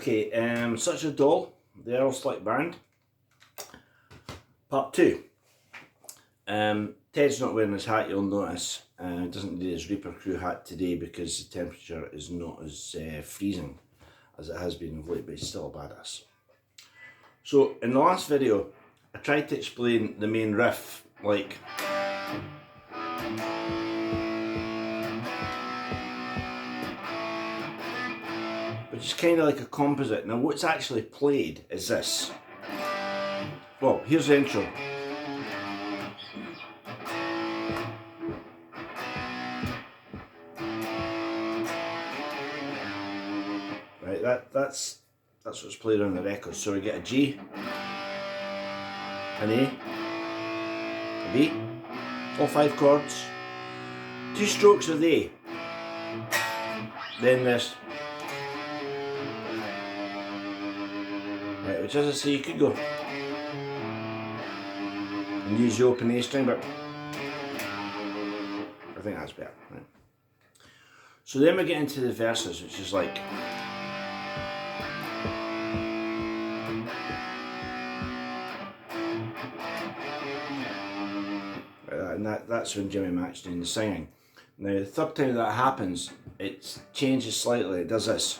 Okay, Such a Doll, the Earl Slick Band, part 2. Ted's not wearing his hat, you'll notice. He doesn't need his Reaper Crew hat today because the temperature is not as freezing as it has been of late, but he's still a badass. So, in the last video, I tried to explain the main riff, like... which is kind of like a composite. Now what's actually played is this. Well, here's the intro. Right, that's what's played on the record. So we get a G, an A, a B, all 5 chords, 2 strokes of the A, then this. Right, which as I say, you could go and use the open A string, but I think that's better. Right. So then we get into the verses, which is like... and that's when Jimmy Mack's doing the singing. Now the third time that happens, it changes slightly, it does this.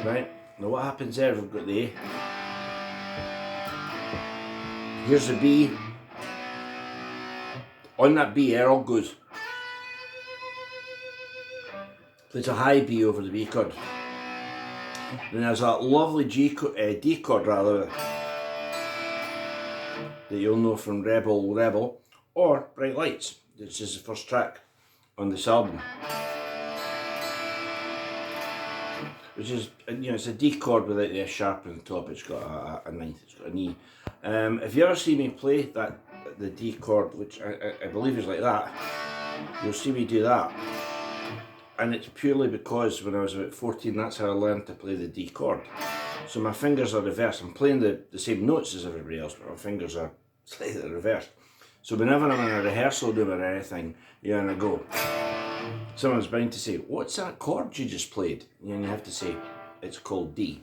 Right, now what happens there, we've got the A. Here's the B. On that B, Earl goes. Plays a high B over the B chord. Then there's that lovely D chord rather, that you'll know from Rebel, or Bright Lights, which is the first track on this album. Which is, you know, it's a D chord without the F sharp on the top. It's got a ninth, it's got an E. If you ever see me play the D chord, which I believe is like that, you'll see me do that. And it's purely because when I was about 14, that's how I learned to play the D chord. So my fingers are reversed. I'm playing the same notes as everybody else, but my fingers are slightly reversed. So whenever I'm in a rehearsal room or anything, yeah, and I go, someone's bound to say, what's that chord you just played? And you have to say, it's called D.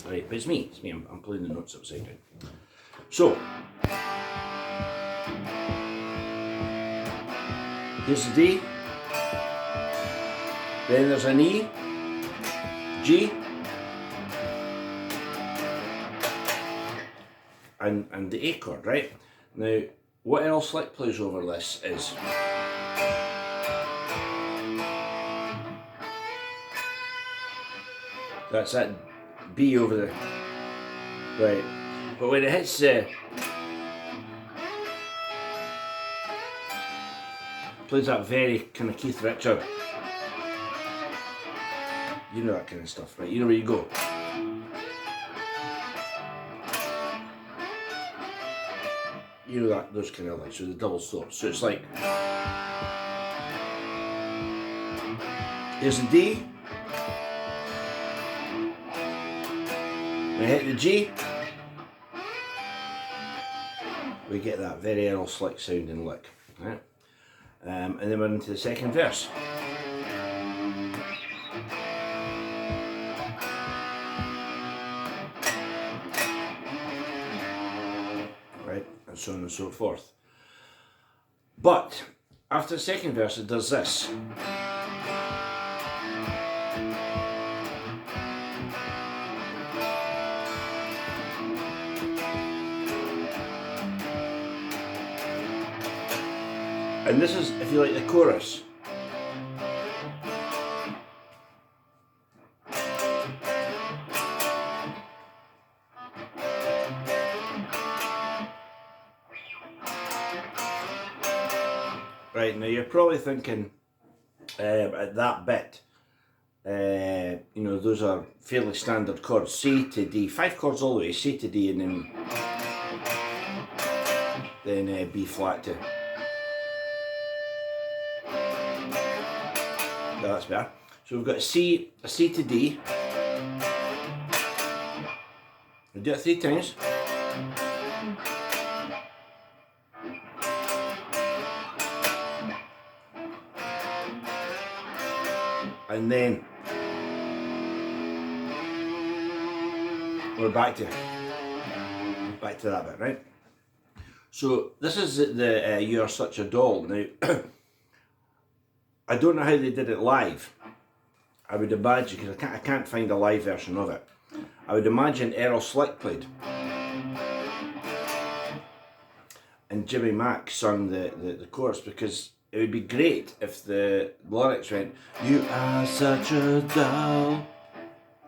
Right, but it's me, I'm playing the notes upside down. So, here's the D, then there's an E, G, and the A chord, right? Now, what Earl Slick plays over this is... that's that B over there. Right. But when it hits plays that very kind of Keith Richard. You know that kind of stuff, right? You know where you go. You know that, those kind of like, so the double stops. So it's like, here's the D. We hit the G, we get that very Earl Slick sounding lick, right? And then we're into the second verse. Right, and so on and so forth. But after the second verse, it does this. And this is, if you like, the chorus. Right, now you're probably thinking at that bit, you know, those are fairly standard chords, C to D, 5 chords all the way, C to D, and then B flat to... that's better. So we've got a C to D, a We do it 3 times. And then we're back to that bit, right? So this is the You're Such a Doll. Now, I don't know how they did it live. I would imagine, because I can't find a live version of it. I would imagine Earl Slick played. And Jimmy Mack sung the chorus, because it would be great if the lyrics went, "You are such a doll."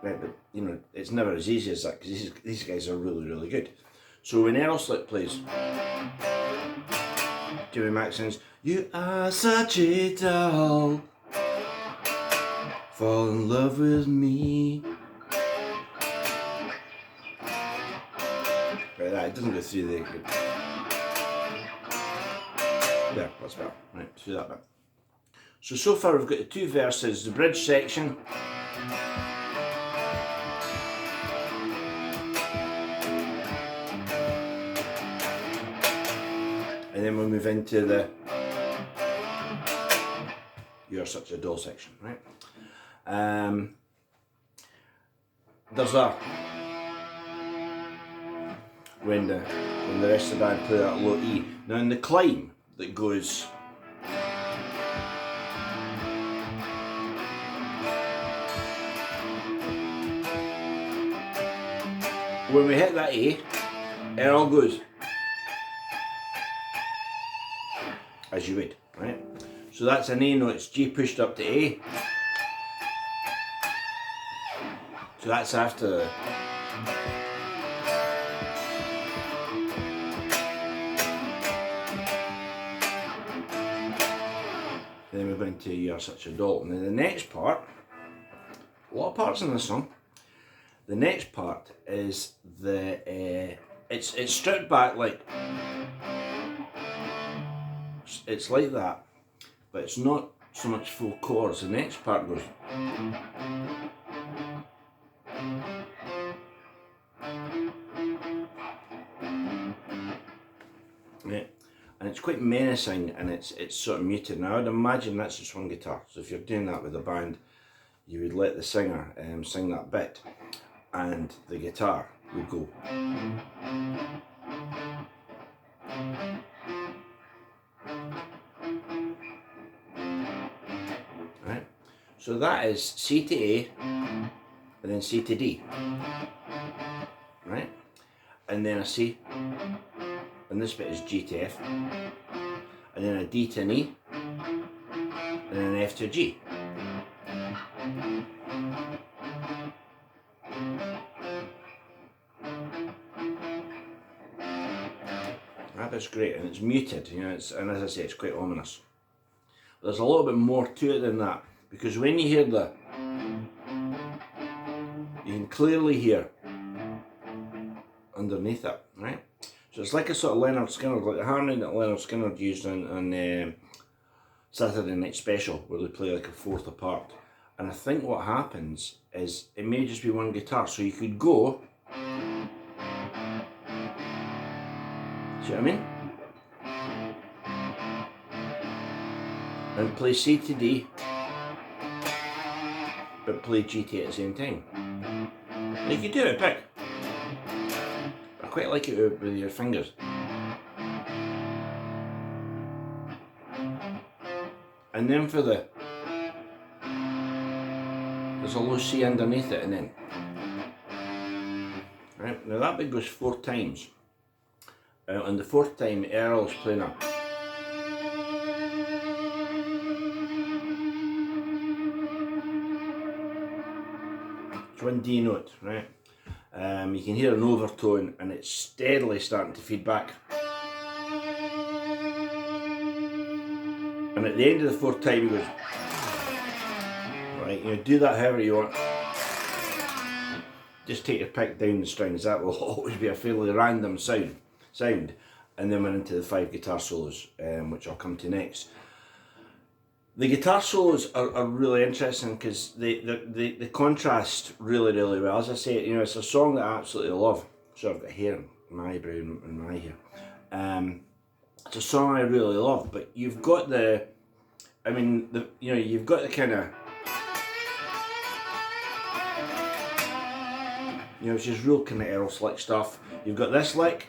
Right, but you know, it's never as easy as that, because these guys are really, really good. So when Earl Slick plays, Jimmy Mack sings, "You are such a doll, fall in love with me." Right, that it doesn't go through the. Yeah, that's better. Right, through that bit. So far we've got the 2 verses, the bridge section. And then we'll move into the You're Such a Doll section, right? There's a when the rest of the band play that low E. Now in the climb that goes when we hit that A, Earl goes as you would, right? So that's an A note, it's G pushed up to A. So that's after the then we're going to You're Such a Doll. Now the next part, a lot of parts in this song. The next part is the it's stripped back like it's like that, but it's not so much full chords. The next part goes. Yeah. And it's quite menacing, and it's sort of muted. Now I would imagine that's just one guitar. So if you're doing that with a band, you would let the singer sing that bit, and the guitar would go. Right. So that is C to A, and then C to D. Right, and then a C. And this bit is G to F, and then a D to an E, and then an F to a G. That bit's great, and it's muted, you know, and as I say, it's quite ominous. There's a little bit more to it than that, because when you hear you can clearly hear underneath it, right? So it's like a sort of Leonard Skinner, like the harmony that Leonard Skinner used on Saturday Night Special, where they play like a fourth apart. And I think what happens is it may just be one guitar, so you could go. See what I mean? And play C to D, but play G to A at the same time. You could do it, pick. I quite like it with your fingers. And then for there's a low C underneath it, and then. Right, now that bit goes 4 times. And the 4th time, Earl's playing a. It's one D note, right? You can hear an overtone, and it's steadily starting to feed back. And at the end of the 4th time, he goes. Right, you know, do that however you want. Just take your pick down the strings. That will always be a fairly random sound. And then we're into the 5 guitar solos, which I'll come to next. The guitar solos are really interesting because they contrast really, really well. As I say, you know, it's a song that I absolutely love. So I've got hair in my eyebrow and my hair. It's a song I really love, but you've got the, I mean, you've got the kind of, it's just real kind of Earl Slick stuff. You've got this lick,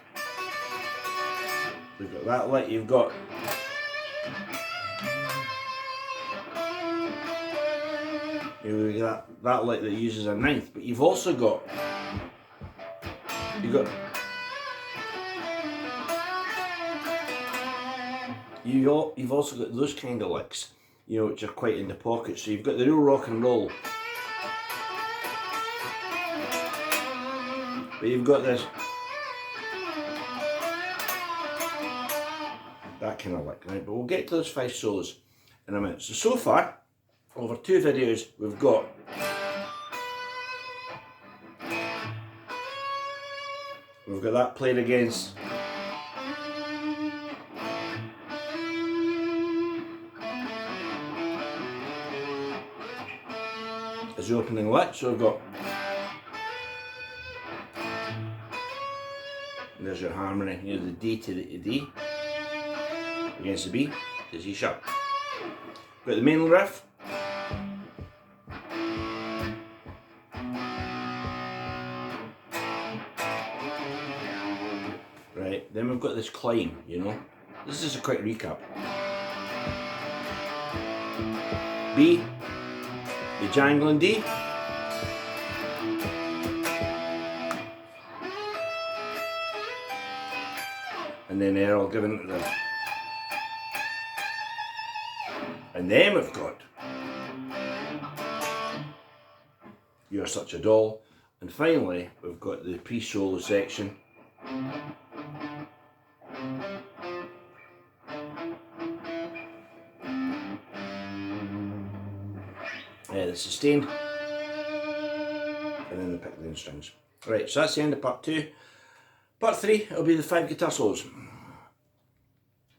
you've got that lick, you've got that lick that uses a ninth, but you've also got, you've also got those kind of licks, which are quite in the pocket. So you've got the real rock and roll, but you've got this, that kind of lick, right? But we'll get to those 5 solos in a minute. So far, over 2 videos, we've got that played against as the opening lick. So we've got, there's your harmony, the D to the D against the B to C sharp. We've got the main riff. Right, then we've got this climb, This is a quick recap. B, the jangling D, and then Earl giving it the, and then we've got You're Such a Doll, and finally we've got the pre-solo section. The sustained, and then the pick down strings. Right, so that's the end of part 2. Part 3, it'll be the 5 guitar solos.